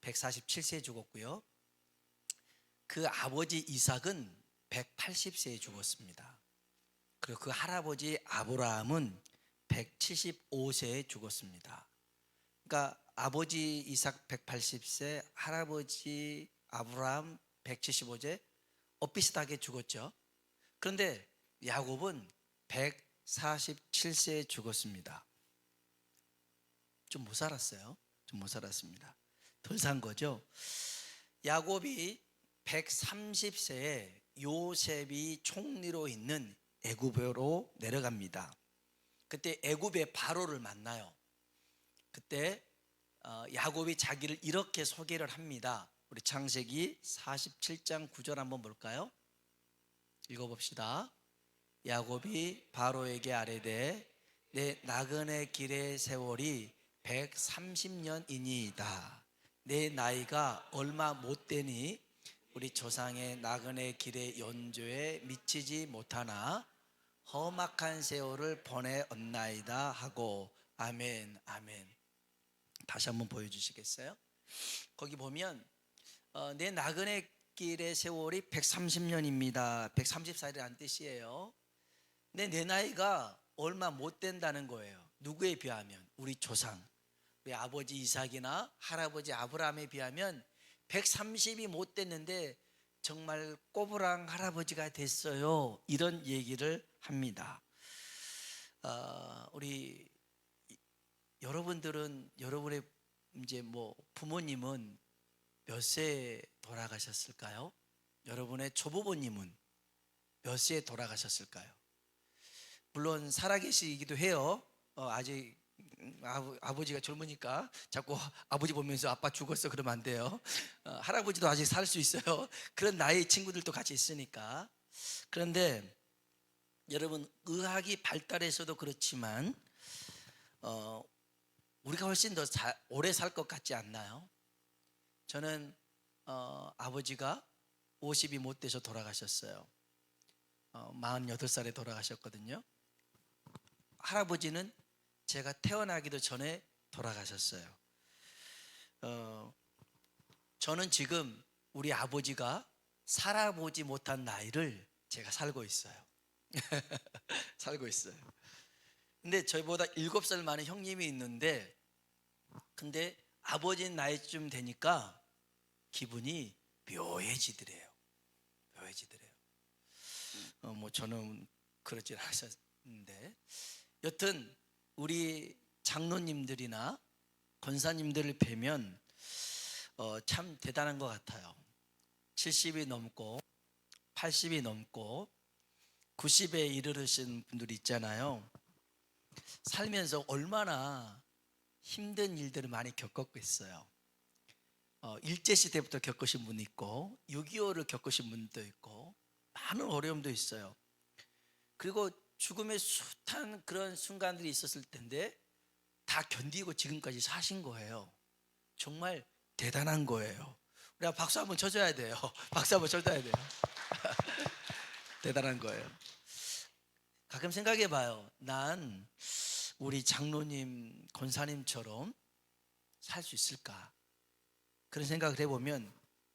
147세에 죽었고요. 그 아버지 이삭은 180세에 죽었습니다. 그리고 그 할아버지 아브라함은 175세에 죽었습니다. 그러니까 아버지 이삭 180세, 할아버지 아브라함 175세 엇비슷하게 죽었죠. 그런데 야곱은 147세에 죽었습니다. 좀 못 살았어요. 좀 못 살았습니다. 덜 산 거죠. 야곱이 130세에 요셉이 총리로 있는 애굽으로 내려갑니다. 그때 애굽의 바로를 만나요. 그때 야곱이 자기를 이렇게 소개를 합니다. 우리 창세기 47장 9절 한번 볼까요? 읽어봅시다. 야곱이 바로에게 아뢰되 내 나그네 길의 세월이 130년이니이다. 내 나이가 얼마 못 되니 우리 조상의 나그네 길의 연조에 미치지 못하나 험악한 세월을 보내었나이다 하고 아멘 아멘. 다시 한번 보여주시겠어요? 거기 보면 내 나그네 길의 세월이 130년입니다 130살이라는 뜻이에요. 근데 내 나이가 얼마 못 된다는 거예요. 누구에 비하면? 우리 조상, 우리 아버지 이삭이나 할아버지 아브라함에 비하면 130이 못 됐는데 정말 꼬부랑 할아버지가 됐어요. 이런 얘기를 합니다. 우리 여러분들은 여러분의 이제 뭐 부모님은 몇 세에 돌아가셨을까요? 여러분의 조부모님은 몇 세에 돌아가셨을까요? 물론 살아계시기도 해요. 아직 아버지가 젊으니까 자꾸 아버지 보면서 아빠 죽었어 그러면 안 돼요. 할아버지도 아직 살 수 있어요. 그런 나이의 친구들도 같이 있으니까. 그런데 여러분, 의학이 발달해서도 그렇지만 우리가 훨씬 더 오래 살 것 같지 않나요? 저는 아버지가 50이 못 돼서 돌아가셨어요. 48살에 돌아가셨거든요. 할아버지는 제가 태어나기도 전에 돌아가셨어요. 저는 지금 우리 아버지가 살아보지 못한 나이를 제가 살고 있어요. 살고 있어요. 근데 저희보다 7살 많은 형님이 있는데, 근데 아버지 나이쯤 되니까 기분이 묘해지더래요. 묘해지더래요. 뭐 저는 그러진 않았는데, 여튼 우리 장로님들이나 권사님들을 뵈면 참 대단한 것 같아요. 70이 넘고 80이 넘고 90에 이르르신 분들이 있잖아요. 살면서 얼마나 힘든 일들을 많이 겪었겠어요. 일제시대부터 겪으신 분이 있고 6.25를 겪으신 분도 있고 많은 어려움도 있어요. 그리고 죽음의 숱한 그런 순간들이 있었을 텐데 다 견디고 지금까지 사신 거예요. 정말 대단한 거예요. 우리가 박수 한번 쳐줘야 돼요. 박수 한번 쳐줘야 돼요. 대단한 거예요. 가끔 생각해 봐요. 난 우리 장로님, 권사님처럼 살 수 있을까? 그런 생각을 해보면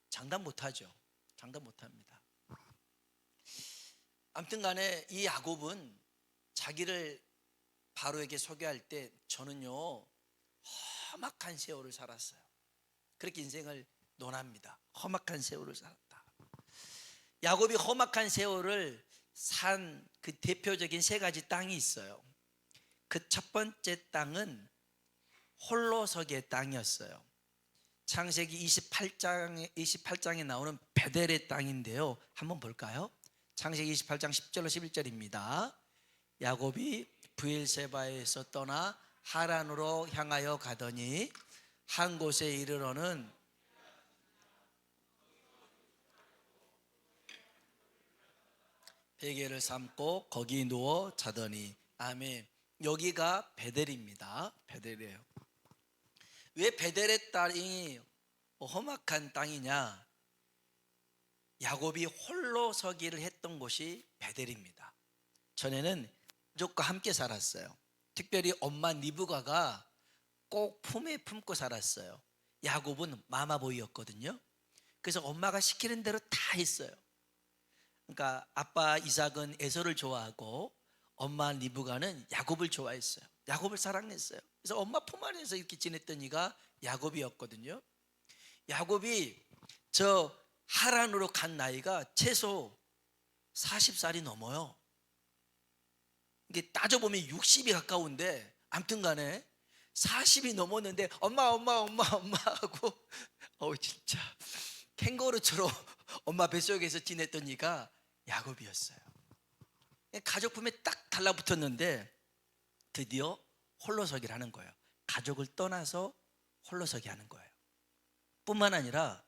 장담 못하죠. 장담 못합니다. 아무튼 간에 이 야곱은 자기를 바로에게 소개할 때 저는요 험악한 세월을 살았어요. 그렇게 인생을 논합니다. 험악한 세월을 살았다. 야곱이 험악한 세월을 산 그 대표적인 3가지 땅이 있어요. 그 첫 번째 땅은 홀로서기의 땅이었어요. 창세기 28장에 나오는 베델의 땅인데요. 한번 볼까요? 창세기 28장 10절로 11절입니다. 야곱이 브엘세바에서 떠나 하란으로 향하여 가더니 한 곳에 이르러는 베개를 삼고 거기 누워 자더니 아멘. 여기가 베델입니다. 베델이에요. 왜 베델의 땅이 험악한 땅이냐? 야곱이 홀로 서기를 했던 곳이 베델입니다. 전에는 가족과 함께 살았어요. 특별히 엄마 리브가가 꼭 품에 품고 살았어요. 야곱은 마마보이였거든요. 그래서 엄마가 시키는 대로 다 했어요. 그러니까 아빠 이삭은 에서를 좋아하고 엄마 리브가는 야곱을 좋아했어요. 야곱을 사랑했어요. 그래서 엄마 품 안에서 이렇게 지냈던 이가 야곱이었거든요. 야곱이 저 하란으로 간 나이가 최소 40살이 넘어요. 이게 따져보면 60이 가까운데, 아무튼 간에 40이 넘었는데 엄마 하고 진짜 캥거루처럼 엄마 뱃속에서 지냈던 이가 야곱이었어요. 가족품에 딱 달라붙었는데 드디어 홀로서기를 하는 거예요. 가족을 떠나서 홀로서기 하는 거예요. 뿐만 아니라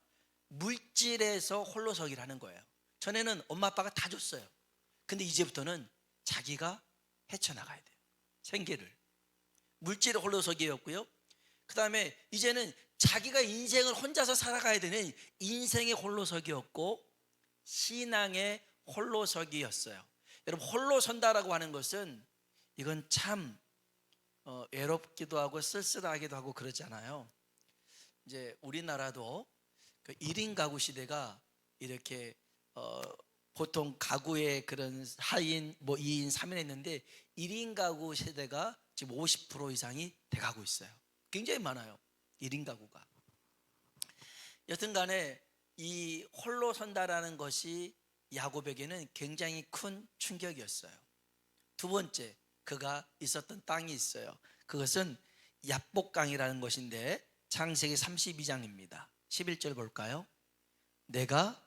물질에서 홀로서기를 하는 거예요. 전에는 엄마 아빠가 다 줬어요. 근데 이제부터는 자기가 헤쳐나가야 돼요. 생계를. 물질의 홀로서기였고요. 그 다음에 이제는 자기가 인생을 혼자서 살아가야 되는 인생의 홀로서기였고, 신앙의 홀로서기였어요. 여러분, 홀로 선다라고 하는 것은 이건 참 외롭기도 하고 쓸쓸하기도 하고 그러잖아요. 이제 우리나라도 그 1인 가구 시대가 이렇게 보통 가구의 그런 하인 2인 3인 했는데 1인 가구 세대가 지금 50% 이상이 돼가고 있어요. 굉장히 많아요, 1인 가구가. 여튼 간에 이 홀로 선다라는 것이 야곱에게는 굉장히 큰 충격이었어요. 두 번째, 그가 있었던 땅이 있어요. 그것은 야복강이라는 것인데 창세기 32장입니다 11절 볼까요? 내가,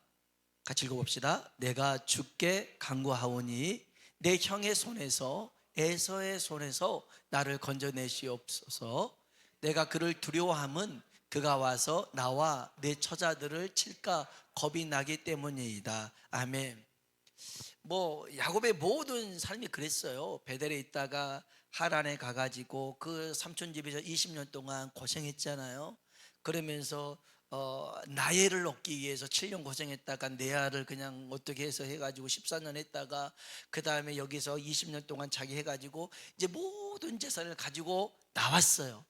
같이 읽어봅시다. 내가 주께 간구하오니 내 형의 손에서, 에서의 손에서 나를 건져내시옵소서. 내가 그를 두려워함은 그가 와서 나와 내 처자들을 칠까 겁이 나기 때문이다. 아멘. 야곱의 모든 삶이 그랬어요. 베델에 있다가 하란에 가가지고 그 삼촌 집에서 20년 동안 고생했잖아요. 그러면서 나헬을 얻기 위해서 7년 고생했다가 레아를 그냥 어떻게 해서 해가지고 14년 했다가 그 다음에 여기서 20년 동안 자기 해가지고 이제 모든 재산을 가지고 나왔어요.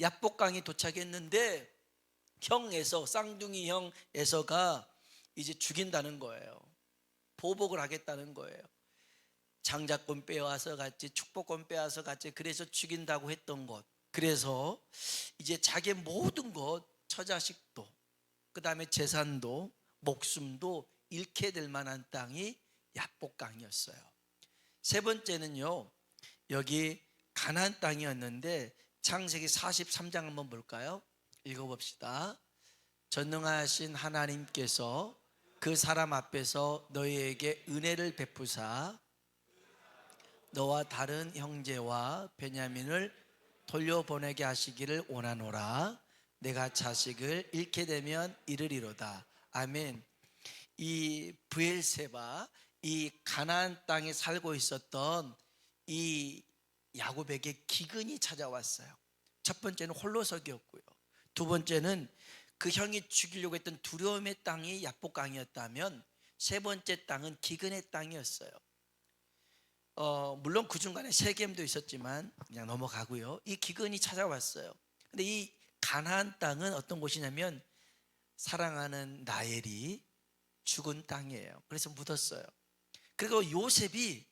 야복강에 도착했는데 형 에서, 쌍둥이 형 에서가 이제 죽인다는 거예요. 보복을 하겠다는 거예요. 장자권 빼와서 같이, 축복권 빼와서 같이, 그래서 죽인다고 했던 것. 그래서 이제 자기의 모든 것, 처자식도, 그 다음에 재산도, 목숨도 잃게 될 만한 땅이 야복강이었어요. 세 번째는요, 여기 가나안 땅이었는데 창세기 43장 한번 볼까요? 읽어봅시다. 전능하신 하나님께서 그 사람 앞에서 너희에게 은혜를 베푸사 너와 다른 형제와 베냐민을 돌려보내게 하시기를 원하노라. 내가 자식을 잃게 되면 이르리로다. 아멘. 이 브엘세바, 이 가나안 땅에 살고 있었던 이 야곱에게 기근이 찾아왔어요. 첫 번째는 홀로서기였고요. 두 번째는 그 형이 죽이려고 했던 두려움의 땅이 야복강이었다면, 세 번째 땅은 기근의 땅이었어요. 물론 그 중간에 세겜도 있었지만 그냥 넘어가고요. 이 기근이 찾아왔어요. 근데 이 가나안 땅은 어떤 곳이냐면 사랑하는 라헬이 죽은 땅이에요. 그래서 묻었어요. 그리고 요셉이,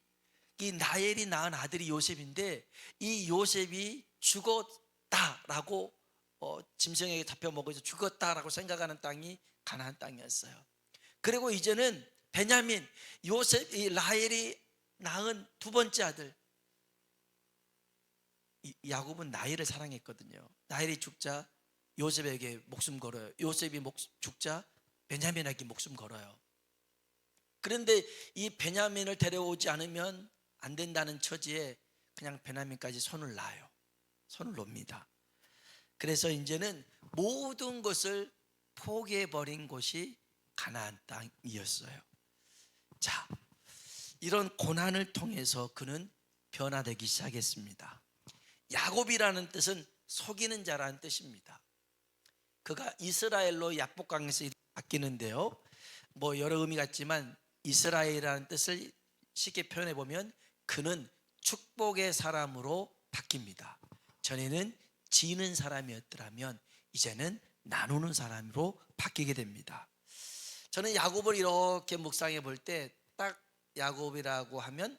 이 라헬이 낳은 아들이 요셉인데 이 요셉이 죽었다라고 짐승에게 잡혀 먹어서 죽었다라고 생각하는 땅이 가나안 땅이었어요. 그리고 이제는 베냐민, 요셉, 이 라헬이 낳은 두 번째 아들, 야곱은 라헬을 사랑했거든요. 라헬이 죽자 요셉에게 목숨 걸어요. 요셉이 죽자 베냐민에게 목숨 걸어요. 그런데 이 베냐민을 데려오지 않으면 안 된다는 처지에 그냥 베냐민까지 손을 놔요. 손을 놉니다. 그래서 이제는 모든 것을 포기해버린 곳이 가나안 땅이었어요. 자, 이런 고난을 통해서 그는 변화되기 시작했습니다. 야곱이라는 뜻은 속이는 자라는 뜻입니다. 그가 이스라엘로 야복강에서 바뀌는데요, 여러 의미가 있지만 이스라엘이라는 뜻을 쉽게 표현해 보면 그는 축복의 사람으로 바뀝니다. 전에는 지는 사람이었더라면 이제는 나누는 사람으로 바뀌게 됩니다. 저는 야곱을 이렇게 묵상해 볼 때 딱 야곱이라고 하면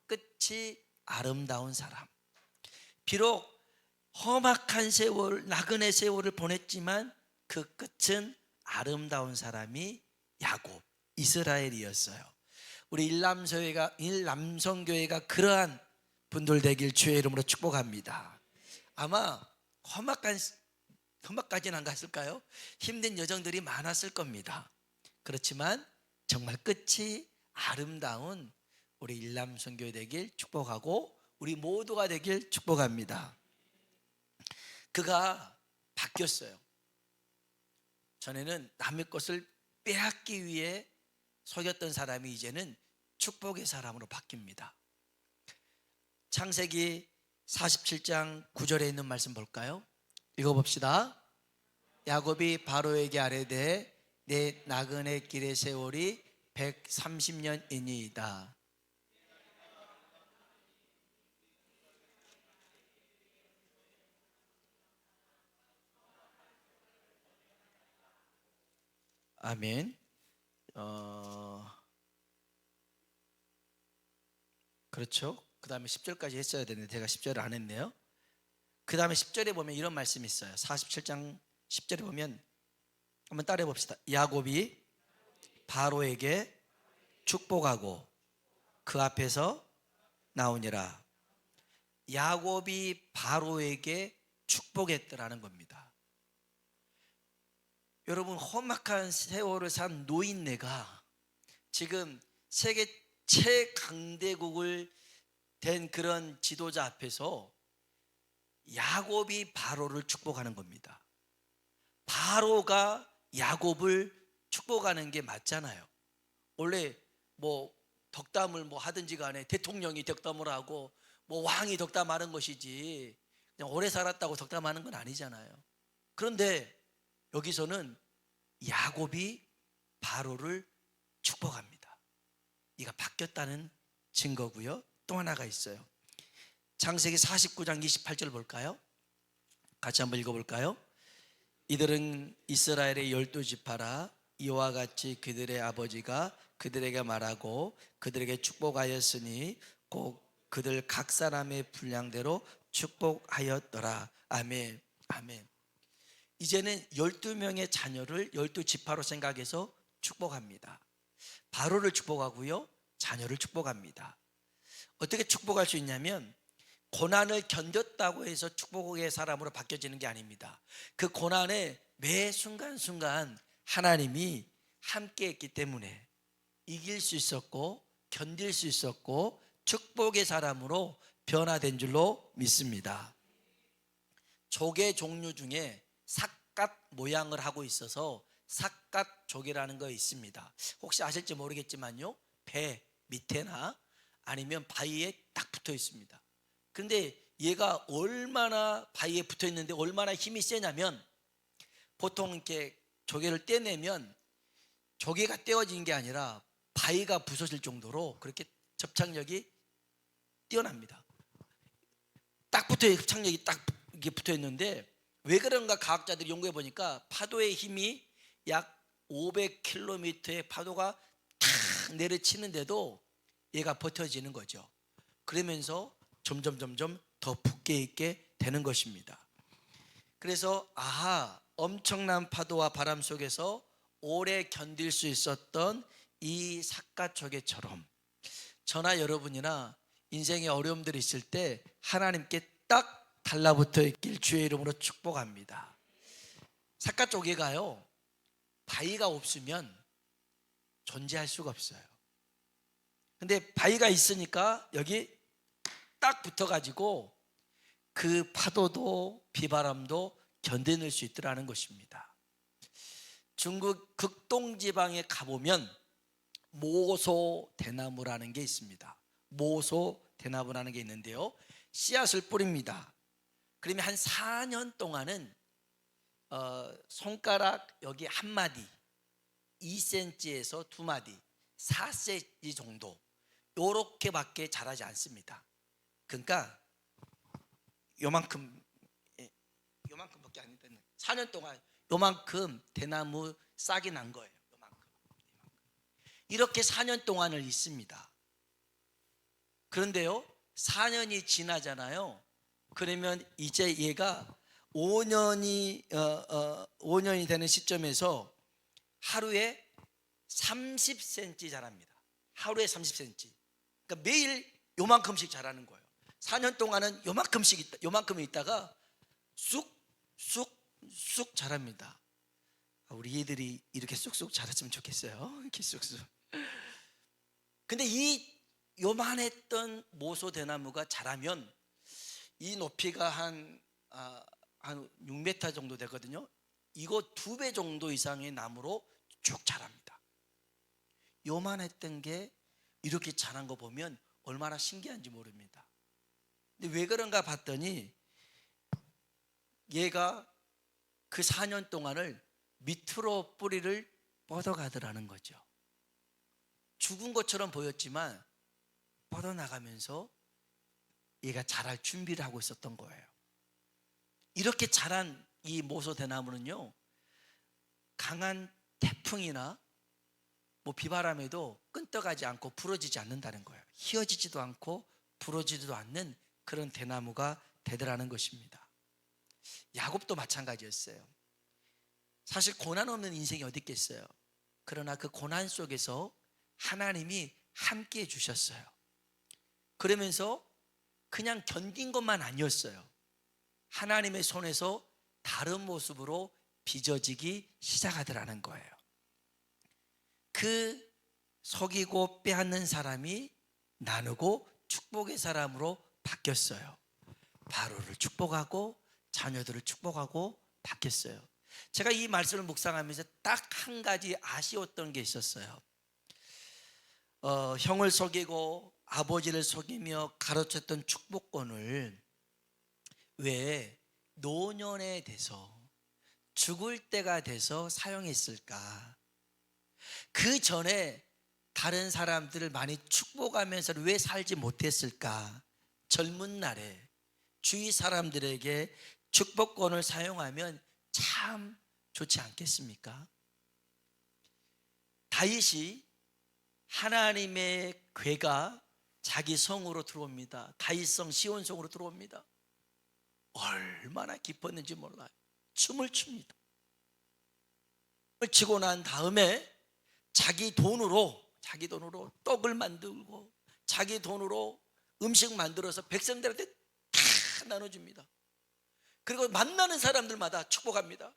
끝이 아름다운 사람. 비록 험악한 세월, 나그네 세월을 보냈지만 그 끝은 아름다운 사람이 야곱, 이스라엘이었어요. 우리 일남성교회가 그러한 분들 되길 주의 이름으로 축복합니다. 아마 험악까지는 안 갔을까요? 힘든 여정들이 많았을 겁니다. 그렇지만 정말 끝이 아름다운 우리 일남성교회 되길 축복하고 우리 모두가 되길 축복합니다. 그가 바뀌었어요. 전에는 남의 것을 빼앗기 위해 속였던 사람이 이제는 축복의 사람으로 바뀝니다. 창세기 47장 9절에 있는 말씀 볼까요? 읽어봅시다. 야곱이 바로에게 아뢰되 내 나그네 길의 세월이 130년이니이다. 아멘. 그렇죠. 그 다음에 10절까지 했어야 되는데 제가 10절을 안 했네요. 그 다음에 10절에 보면 이런 말씀이 있어요. 47장 10절에 보면 한번 따라해 봅시다. 야곱이 바로에게 축복하고 그 앞에서 나오니라. 야곱이 바로에게 축복했더라는 겁니다. 여러분, 험악한 세월을 산 노인네가 지금 세계 최강대국을 된 그런 지도자 앞에서 야곱이 바로를 축복하는 겁니다. 바로가 야곱을 축복하는 게 맞잖아요. 원래 뭐 덕담을 하든지 간에 대통령이 덕담을 하고 왕이 덕담하는 것이지 그냥 오래 살았다고 덕담하는 건 아니잖아요. 그런데 여기서는 야곱이 바로를 축복합니다. 네가 바뀌었다는 증거고요. 또 하나가 있어요. 창세기 49장 28절 볼까요? 같이 한번 읽어볼까요? 이들은 이스라엘의 12지파라. 이와 같이 그들의 아버지가 그들에게 말하고 그들에게 축복하였으니 꼭 그들 각 사람의 분량대로 축복하였더라. 아멘. 아멘. 이제는 12명의 자녀를 12지파로 생각해서 축복합니다. 바로를 축복하고요, 자녀를 축복합니다. 어떻게 축복할 수 있냐면 고난을 견뎠다고 해서 축복의 사람으로 바뀌어지는 게 아닙니다. 그 고난에 매 순간순간 하나님이 함께 했기 때문에 이길 수 있었고 견딜 수 있었고 축복의 사람으로 변화된 줄로 믿습니다. 조개 종류 중에 삿갓 모양을 하고 있어서 삿갓조개라는 거 있습니다. 혹시 아실지 모르겠지만요, 배 밑에나 아니면 바위에 딱 붙어 있습니다. 그런데 얘가 얼마나 바위에 붙어 있는데 얼마나 힘이 세냐면 보통 이렇게 조개를 떼내면 조개가 떼어지는 게 아니라 바위가 부서질 정도로 그렇게 접착력이 뛰어납니다. 딱 붙어, 접착력이 딱 이렇게 붙어 있는데 왜 그런가 과학자들이 연구해 보니까 파도의 힘이 약 500km의 파도가 탁 내려치는데도 얘가 버텨지는 거죠. 그러면서 점점 더 붙게 있게 되는 것입니다. 그래서 엄청난 파도와 바람 속에서 오래 견딜 수 있었던 이 삿갓조개처럼 저나 여러분이나 인생에 어려움들이 있을 때 하나님께 딱 달라붙어 있길 주의 이름으로 축복합니다. 삿갓조개가요, 바위가 없으면 존재할 수가 없어요. 근데 바위가 있으니까 여기 딱 붙어가지고 그 파도도 비바람도 견뎌낼 수 있더라는 것입니다. 중국 극동지방에 가보면 모소대나무라는 게 있습니다. 모소대나무라는 게 있는데요, 씨앗을 뿌립니다. 그러면 한 4년 동안은 손가락 여기 한 마디 2cm에서 2마디 4cm 정도 요렇게밖에 자라지 않습니다. 그러니까 요만큼밖에 안 되는 4년 동안 요만큼 대나무 싹이 난 거예요. 요만큼. 이렇게 4년 동안을 있습니다. 그런데요, 4년이 지나잖아요. 그러면 이제 얘가 5년이 되는 시점에서 하루에 30cm 자랍니다. 하루에 30cm. 그러니까 매일 요만큼씩 자라는 거예요. 4년 동안은 요만큼 있다가 쑥 자랍니다. 우리 애들이 이렇게 쑥쑥 자랐으면 좋겠어요. 이렇게 쑥쑥. 근데 이 요만했던 모소 대나무가 자라면 이 높이가 한 6m 정도 되거든요. 이거 2배 정도 이상의 나무로 쭉 자랍니다. 요만했던 게 이렇게 자란 거 보면 얼마나 신기한지 모릅니다. 근데 왜 그런가 봤더니 얘가 그 4년 동안을 밑으로 뿌리를 뻗어가더라는 거죠. 죽은 것처럼 보였지만 뻗어나가면서 얘가 자랄 준비를 하고 있었던 거예요. 이렇게 자란 이 모소 대나무는요, 강한 태풍이나 비바람에도 끈떡하지 않고 부러지지 않는다는 거예요. 휘어지지도 않고 부러지지도 않는 그런 대나무가 되더라는 것입니다. 야곱도 마찬가지였어요. 사실 고난 없는 인생이 어디 있겠어요. 그러나 그 고난 속에서 하나님이 함께 해 주셨어요. 그러면서 그냥 견딘 것만 아니었어요. 하나님의 손에서 다른 모습으로 빚어지기 시작하더라는 거예요. 그 속이고 빼앗는 사람이 나누고 축복의 사람으로 바뀌었어요. 바로를 축복하고 자녀들을 축복하고 바뀌었어요. 제가 이 말씀을 묵상하면서 딱 한 가지 아쉬웠던 게 있었어요. 형을 속이고 아버지를 속이며 가로챘던 축복권을 왜 노년에 돼서 죽을 때가 돼서 사용했을까? 그 전에 다른 사람들을 많이 축복하면서 왜 살지 못했을까? 젊은 날에 주위 사람들에게 축복권을 사용하면 참 좋지 않겠습니까? 다윗이 하나님의 궤가 자기 성으로 들어옵니다. 다윗성 시온성으로 들어옵니다. 얼마나 기뻤는지 몰라요. 춤을 춥니다. 춤을 추고 난 다음에 자기 돈으로 떡을 만들고 자기 돈으로 음식 만들어서 백성들한테 다 나눠줍니다. 그리고 만나는 사람들마다 축복합니다.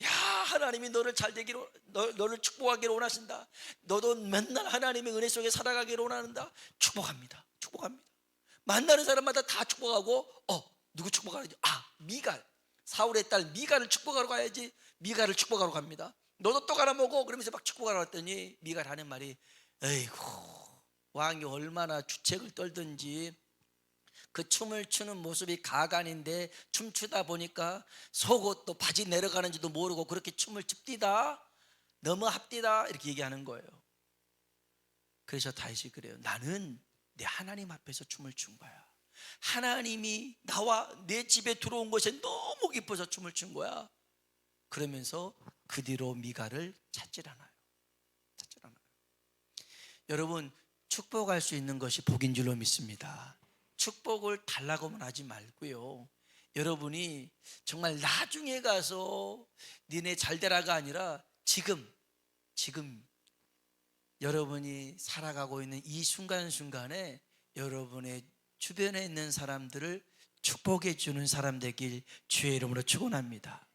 야, 하나님이 너를 잘 되기로, 너를 축복하기를 원하신다. 너도 맨날 하나님의 은혜 속에 살아가기를 원한다. 축복합니다. 만나는 사람마다 다 축복하고, 누구 축복하지? 미갈, 사울의 딸 미갈을 축복하러 가야지. 미갈을 축복하러 갑니다. 너도 떡 하나 먹어. 그러면서 막 축복하러 갔더니 미갈 하는 말이, 에이구, 왕이 얼마나 주책을 떨든지 그 춤을 추는 모습이 가관인데 춤추다 보니까 속옷도 바지 내려가는지도 모르고 그렇게 춤을 춥디다, 너무 합디다, 이렇게 얘기하는 거예요. 그래서 다윗이 그래요. 나는 내 하나님 앞에서 춤을 춘 거야. 하나님이 나와 내 집에 들어온 것에 너무 기뻐서 춤을 춘 거야. 그러면서 그 뒤로 미갈을 찾질 않아요. 여러분, 축복할 수 있는 것이 복인 줄로 믿습니다. 축복을 달라고만 하지 말고요, 여러분이 정말 나중에 가서 니네 잘되라가 아니라 지금 여러분이 살아가고 있는 이 순간순간에 여러분의 주변에 있는 사람들을 축복해 주는 사람 되길 주의 이름으로 축원합니다.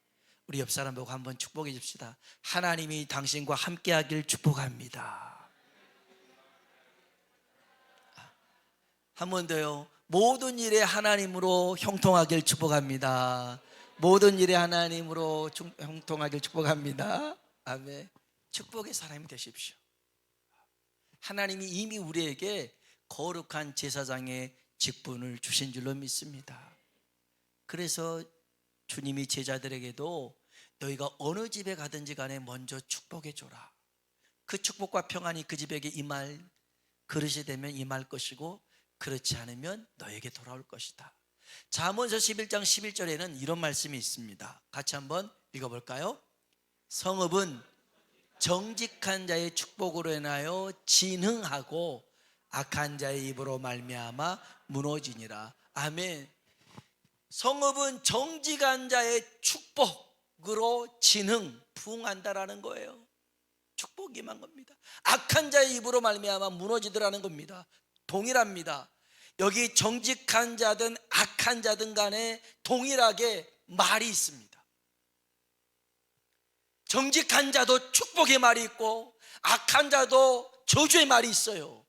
우리 옆 사람 보고 한번 축복해 줍시다. 하나님이 당신과 함께 하길 축복합니다. 한 번 더요. 모든 일에 하나님으로 형통하길 축복합니다. 모든 일에 하나님으로 형통하길 축복합니다. 아멘. 축복의 사람이 되십시오. 하나님이 이미 우리에게 거룩한 제사장의 직분을 주신 줄로 믿습니다. 그래서 주님이 제자들에게도 너희가 어느 집에 가든지 간에 먼저 축복해 줘라. 그 축복과 평안이 그 집에게 임할 그릇이 되면 임할 것이고, 그렇지 않으면 너에게 돌아올 것이다. 잠언서 11장 11절에는 이런 말씀이 있습니다. 같이 한번 읽어볼까요? 성읍은 정직한 자의 축복으로 인하여 진흥하고 악한 자의 입으로 말미암아 무너지니라. 아멘. 성읍은 정직한 자의 축복으로 진흥, 부흥한다라는 거예요. 축복이 임한 겁니다. 악한 자의 입으로 말미암아 무너지더라는 겁니다. 동일합니다. 여기 정직한 자든 악한 자든 간에 동일하게 말이 있습니다. 정직한 자도 축복의 말이 있고 악한 자도 저주의 말이 있어요.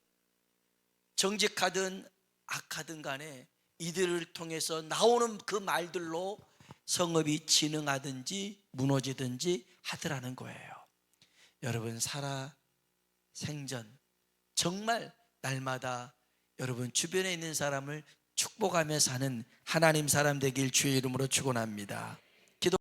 정직하든 악하든 간에 이들을 통해서 나오는 그 말들로 성읍이 진흥하든지 무너지든지 하더라는 거예요. 여러분, 살아 생전 정말 날마다 여러분 주변에 있는 사람을 축복하며 사는 하나님 사람 되길 주의 이름으로 축원합니다.